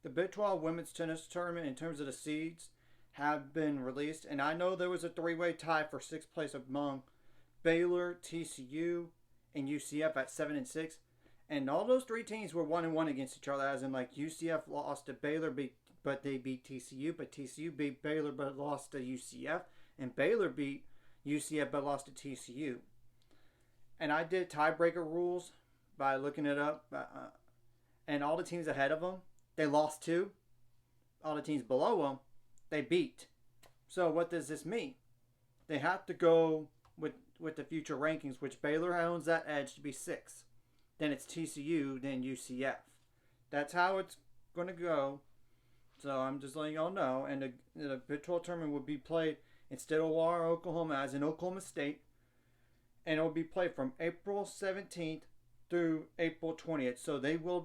The Big 12 women's tennis tournament, in terms of the seeds, have been released, and I know there was a three-way tie for sixth place among Baylor, TCU, and UCF at 7 and 6, and all those three teams were 1-1 against each other. As in, like UCF lost to Baylor, but they beat TCU, but TCU beat Baylor but lost to UCF, and Baylor beat UCF but lost to TCU. And I did tiebreaker rules by looking it up, and all the teams ahead of them they lost to. All the teams below them they beat. So what does this mean? They have to go with the future rankings, which Baylor owns that edge to be 6. Then it's TCU, then UCF. That's how it's going to go. So I'm just letting y'all know. And the Big 12 tournament will be played in Stillwater, Oklahoma, as in Oklahoma State. And it will be played from April 17th through April 20th. So they will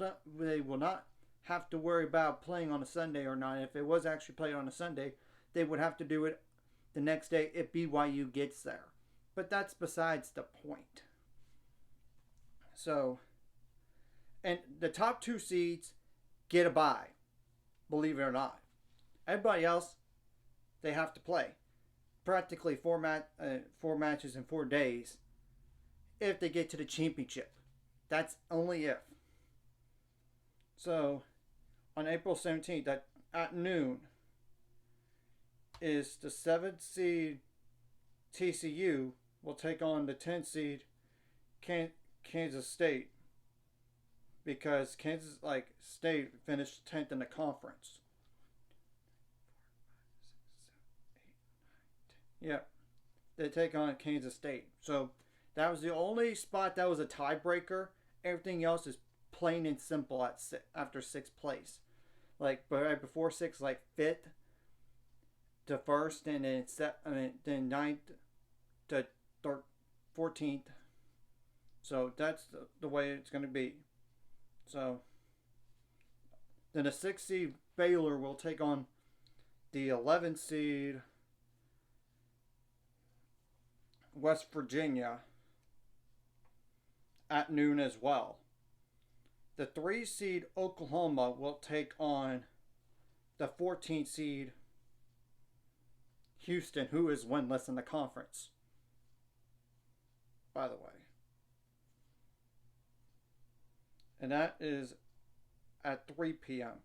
not have to worry about playing on a Sunday or not. If it was actually played on a Sunday, they would have to do it the next day if BYU gets there. But that's besides the point. So, and the top 2 seeds get a bye, believe it or not. Everybody else, they have to play practically four matches in 4 days if they get to the championship. That's only if. So, on April 17th at noon is the 7th seed TCU will take on the 10th seed Kansas State, because Kansas State finished 10th in the conference. Yeah, they take on Kansas State. So that was the only spot that was a tiebreaker. Everything else is plain and simple after 6th place. Like right before 6, like 5th to 1st, and then 9th to 14th. So that's the way it's going to be. So then the 6th seed Baylor will take on the 11th seed West Virginia at noon as well. The 3 seed Oklahoma will take on the 14th seed Houston, who is winless in the conference, by the way. And that is at 3 p.m.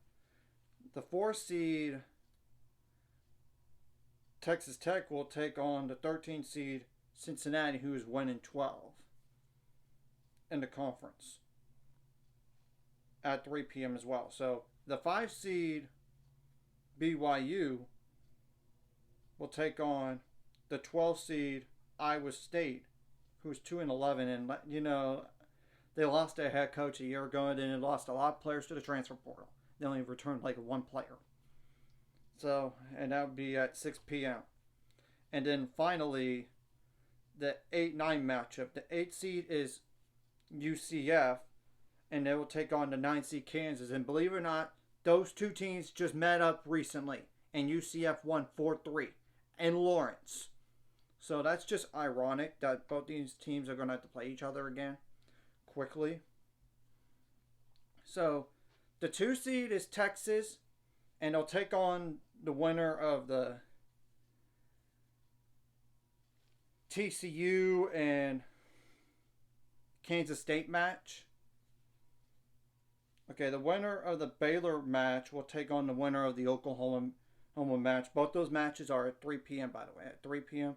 The 4 seed Texas Tech will take on the 13th seed Cincinnati, who is 1-12 in the conference, at 3 p.m. as well. So the 5 seed BYU will take on the 12th seed Iowa State, who's 2-11, and they lost their head coach a year ago, and then they lost a lot of players to the transfer portal. They only returned like 1 player. So, and that would be at 6 p.m. And then finally, the 8-9 matchup. The 8th seed is UCF, and they will take on the 9th seed Kansas. And believe it or not, those 2 teams just met up recently, and UCF won 4-3 in Lawrence. So that's just ironic that both these teams are going to have to play each other again quickly. So the 2 seed is Texas, and they'll take on the winner of the TCU and Kansas State match. Okay, the winner of the Baylor match will take on the winner of the Oklahoma match. Both those matches are at 3 p.m., by the way. At 3 p.m.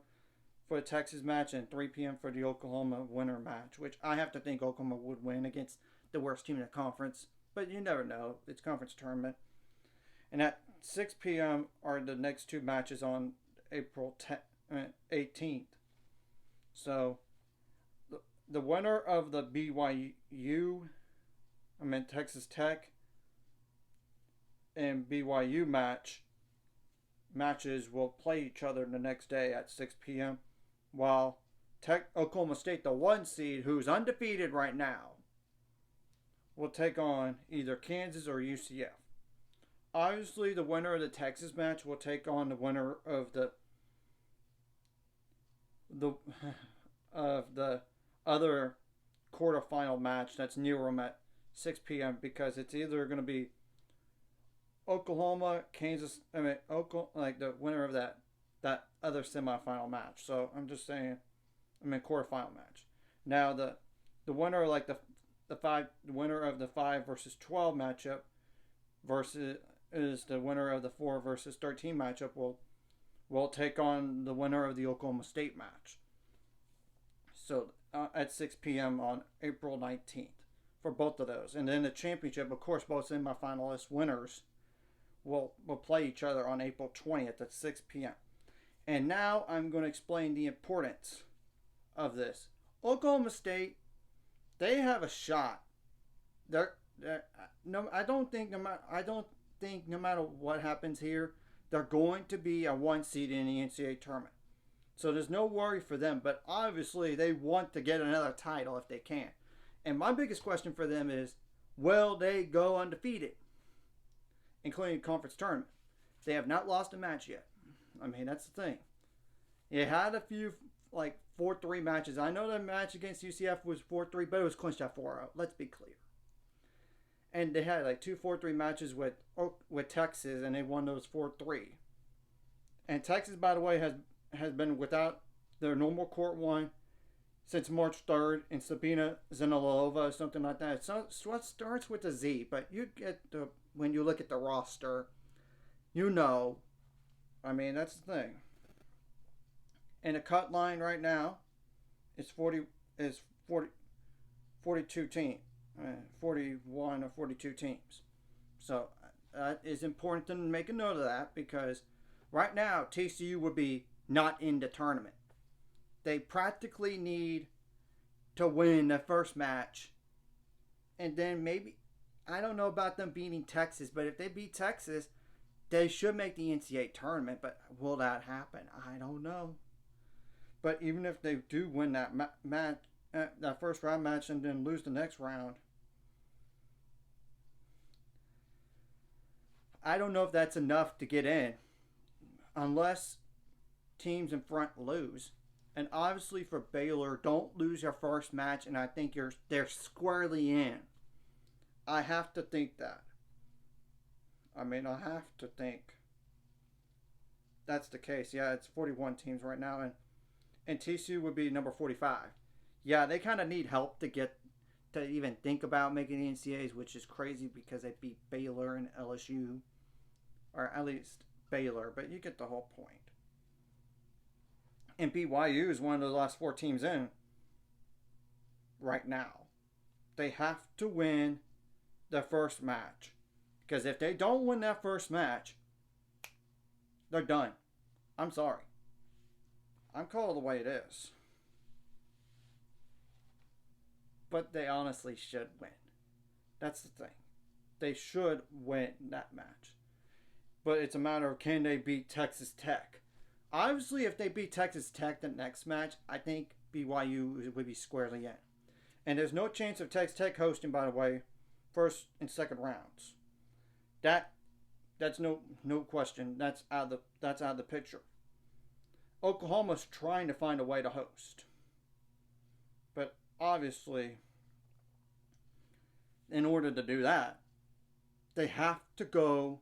for the Texas match and 3 p.m. for the Oklahoma winner match, which I have to think Oklahoma would win against the worst team in the conference. But you never know. It's conference tournament. And at 6 p.m. are the next 2 matches on April 18th. So the winner of the Texas Tech and BYU matches will play each other the next day at 6 p.m. While Oklahoma State, the 1 seed, who's undefeated right now, will take on either Kansas or UCF. Obviously, the winner of the Texas match will take on the winner of the other quarterfinal match that's near them at 6 p.m. because it's either going to be Oklahoma, Kansas. I mean, Oklahoma, like the winner of that other semifinal match. So I'm just saying, I mean quarterfinal match. Now the winner like the winner of the 5 versus 12 matchup versus is the winner of the 4 versus 13 matchup will take on the winner of the Oklahoma State match. So at 6 p.m. on April 19th for both of those. And then the championship, of course, both semifinalist winners will play each other on April 20th at 6 p.m. And now I'm going to explain the importance of this. Oklahoma State, they have a shot. They're no, I don't think no matter what happens here, they're going to be a 1 seed in the NCAA tournament. So there's no worry for them. But obviously, they want to get another title if they can. And my biggest question for them is, will they go undefeated, including the conference tournament? They have not lost a match yet. I mean, that's the thing. They had a few, like, 4-3 matches. I know the match against UCF was 4-3, but it was clinched at 4-0. Let's be clear. And they had, like, 2 4-3 matches with Texas, and they won those 4-3. And Texas, by the way, has been without their normal court one since March 3rd, and Sabina Zenilova, something like that. So it starts with a Z, but you get when you look at the roster, you know. I mean, that's the thing. And the cut line right now is 42 teams, 41 or 42 teams. So that is important to make a note of that, because right now TCU would be not in the tournament. They practically need to win the first match. And then maybe, I don't know about them beating Texas, but if they beat Texas, they should make the NCAA tournament. But will that happen? I don't know. But even if they do win that match, that first round match, and then lose the next round, I don't know if that's enough to get in. Unless teams in front lose. And obviously for Baylor, don't lose your first match, and I think they're squarely in. I have to think that. I mean, I have to think that's the case. Yeah, it's 41 teams right now, and TCU would be number 45. Yeah, they kind of need help to even think about making the NCAAs, which is crazy because they beat Baylor and LSU, or at least Baylor, but you get the whole point. And BYU is one of the last 4 teams in right now. They have to win the first match. Because if they don't win that first match, they're done. I'm sorry. I'm calling it the way it is. But they honestly should win. That's the thing. They should win that match. But it's a matter of, can they beat Texas Tech? Obviously, if they beat Texas Tech the next match, I think BYU would be squarely in. And there's no chance of Texas Tech hosting, by the way, first and second rounds. That's no question. That's out of the picture. Oklahoma's trying to find a way to host. But obviously, in order to do that, they have to go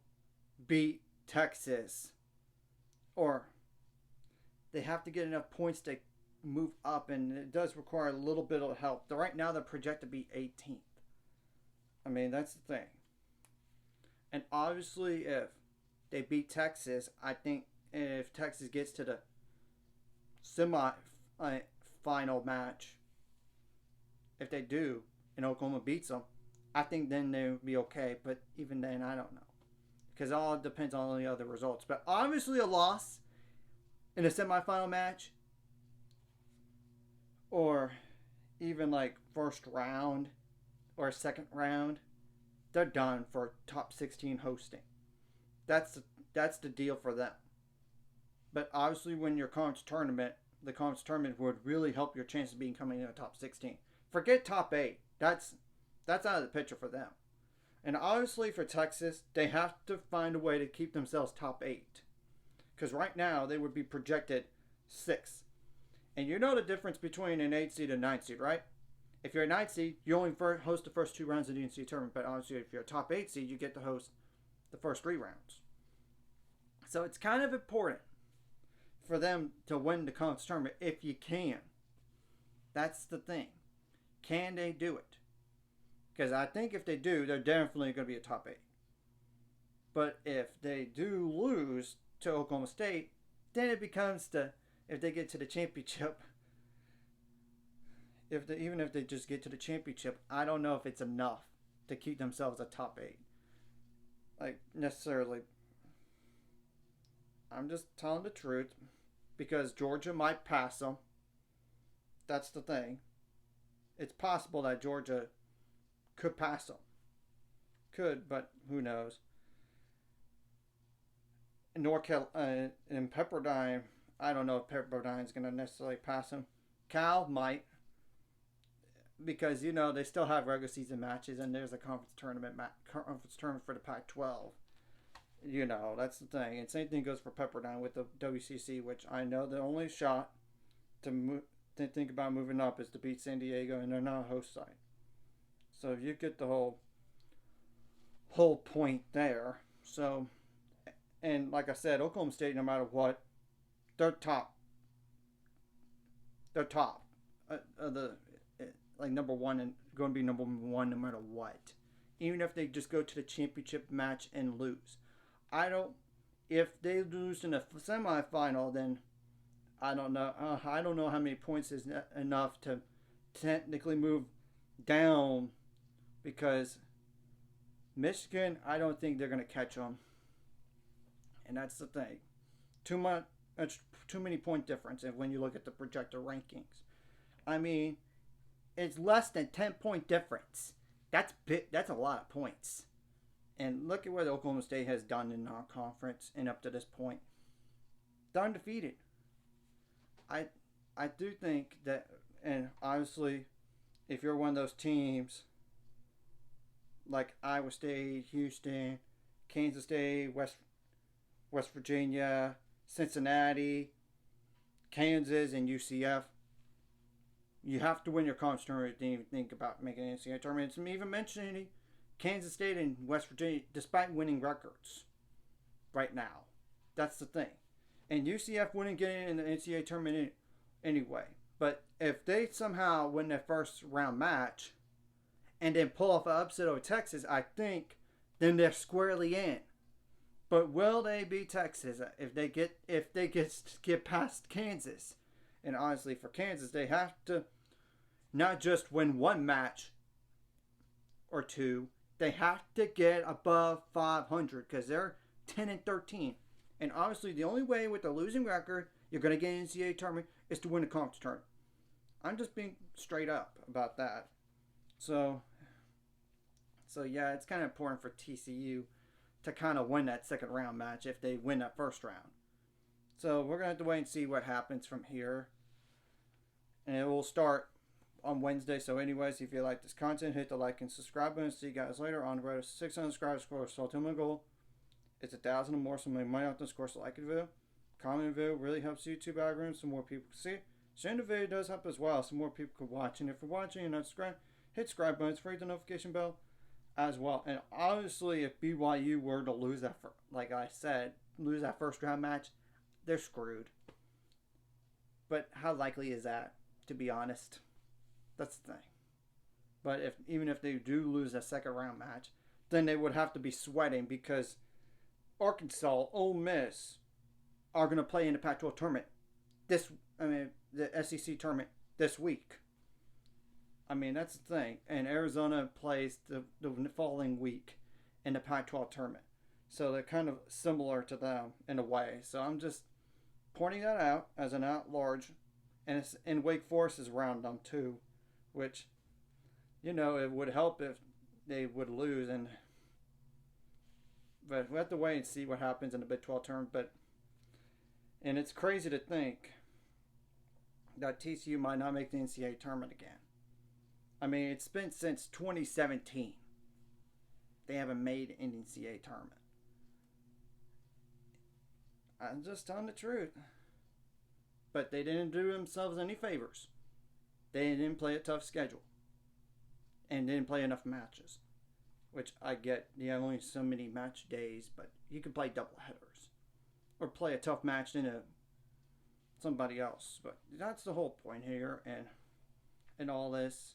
beat Texas, or they have to get enough points to move up, and it does require a little bit of help. Right now, they're projected to be 18th. I mean, that's the thing. And obviously, if they beat Texas, I think if Texas gets to the semi-final match, if they do, and Oklahoma beats them, I think then they'll be okay. But even then, I don't know. Because all depends on the other results. But obviously, a loss in a semifinal match, or even like first round or second round, they're done for top 16 hosting. That's the deal for them. But obviously, when your conference tournament, the conference tournament would really help your chances of becoming in the top 16. Forget top 8. That's out of the picture for them. And obviously for Texas, they have to find a way to keep themselves top 8. Because right now, they would be projected 6th. And you know the difference between an 8 seed and a 9 seed, right? If you're a 9 seed, you only host the first 2 rounds of the NCAA tournament. But obviously, if you're a top 8 seed, you get to host the first 3 rounds. So it's kind of important for them to win the conference tournament if you can. That's the thing. Can they do it? Because I think if they do, they're definitely going to be a top 8. But if they do lose to Oklahoma State, then it becomes if they get to the championship, even if they just get to the championship, I don't know if it's enough to keep themselves a top 8. Like, necessarily. I'm just telling the truth, because Georgia might pass them. That's the thing. It's possible that Georgia could pass them. Could, but who knows. North Carolina and Pepperdine, I don't know if Pepperdine's going to necessarily pass them. Cal might, because they still have regular season matches, and there's a conference tournament for the Pac-12. That's the thing. And same thing goes for Pepperdine with the WCC, which I know the only shot to think about moving up is to beat San Diego, and they're not a host site. So you get the whole point there. So, and like I said, Oklahoma State, no matter what, they're top. They're top. Number one, and going to be number one no matter what. Even if they just go to the championship match and lose. If they lose in a semifinal, then I don't know. I don't know how many points is enough to technically move down, because Michigan, I don't think they're going to catch them. And that's the thing. Too many point difference when you look at the projector rankings. I mean, it's less than 10-point difference. That's a lot of points. And look at what Oklahoma State has done in non-conference and up to this point. They're undefeated. I do think that, and obviously, if you're one of those teams like Iowa State, Houston, Kansas State, West Virginia, Cincinnati, Kansas, and UCF, you have to win your conference tournament to even think about making an NCAA tournament. It's even mentioning Kansas State and West Virginia, despite winning records right now. That's the thing. And UCF wouldn't get in the NCAA tournament anyway. But if they somehow win their first round match and then pull off an upset over Texas, I think then they're squarely in. But will they beat Texas if they get past Kansas? And honestly, for Kansas, they have to not just win one match or two. They have to get above 500 because they're 10-13. And obviously, the only way with a losing record you're going to get an NCAA tournament is to win a conference tournament. I'm just being straight up about that. So yeah, it's kind of important for TCU to kind of win that second round match if they win that first round. So we're going to have to wait and see what happens from here. And it will start on Wednesday. So anyways, if you like this content, hit the like and subscribe button. See you guys later on the road to 600 subscribers. Score so ultimate goal. It's 1,000 or more, so make money off this course. So like the video, comment the video, really helps YouTube algorithm so more people can see it. Sharing the video does help as well, so more people can watch. And if you're watching and not subscribed, hit subscribe button. It's free, the notification bell as well. And obviously, if BYU were to lose that, like I said, lose that first round match, they're screwed. But how likely is that, to be honest? That's the thing. But even if they do lose that second round match, then they would have to be sweating because Arkansas, Ole Miss are going to play in the Pac-12 tournament. The SEC tournament this week. I mean, that's the thing. And Arizona plays the following week in the Pac-12 tournament. So they're kind of similar to them in a way. So I'm just pointing that out as an at-large. And Wake Forest is around them too, which, it would help if they would lose. But we have to wait and see what happens in the Big 12 tournament. And it's crazy to think that TCU might not make the NCAA tournament again. I mean, it's been since 2017. They haven't made an NCAA tournament. I'm just telling the truth. But they didn't do themselves any favors. They didn't play a tough schedule. And didn't play enough matches. which I get. Yeah, only so many match days, but you can play double headers or play a tough match in a somebody else. But that's the whole point here, and all this.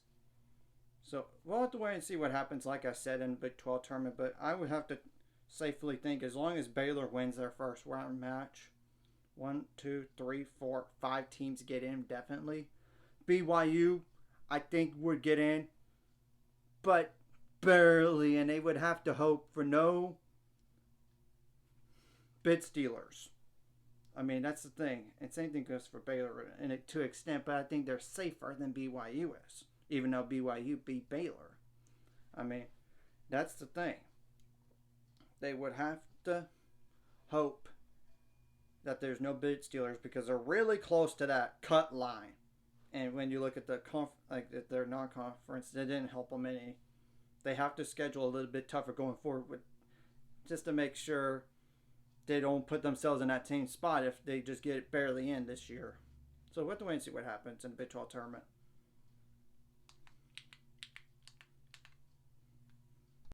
So we'll have to wait and see what happens. Like I said in the Big 12 tournament, but I would have to safely think as long as Baylor wins their first round match, 1, 2, 3, 4, 5 teams get in definitely. BYU, I think would get in, but barely, and they would have to hope for no bid stealers. I mean, that's the thing. And same thing goes for Baylor to an extent, but I think they're safer than BYU is, even though BYU beat Baylor. I mean, that's the thing. They would have to hope that there's no bid stealers because they're really close to that cut line. And when you look at the their non-conference, it didn't help them any. They have to schedule a little bit tougher going forward, just to make sure they don't put themselves in that same spot if they just get barely in this year. So we'll have to wait and see what happens in the Big 12 tournament.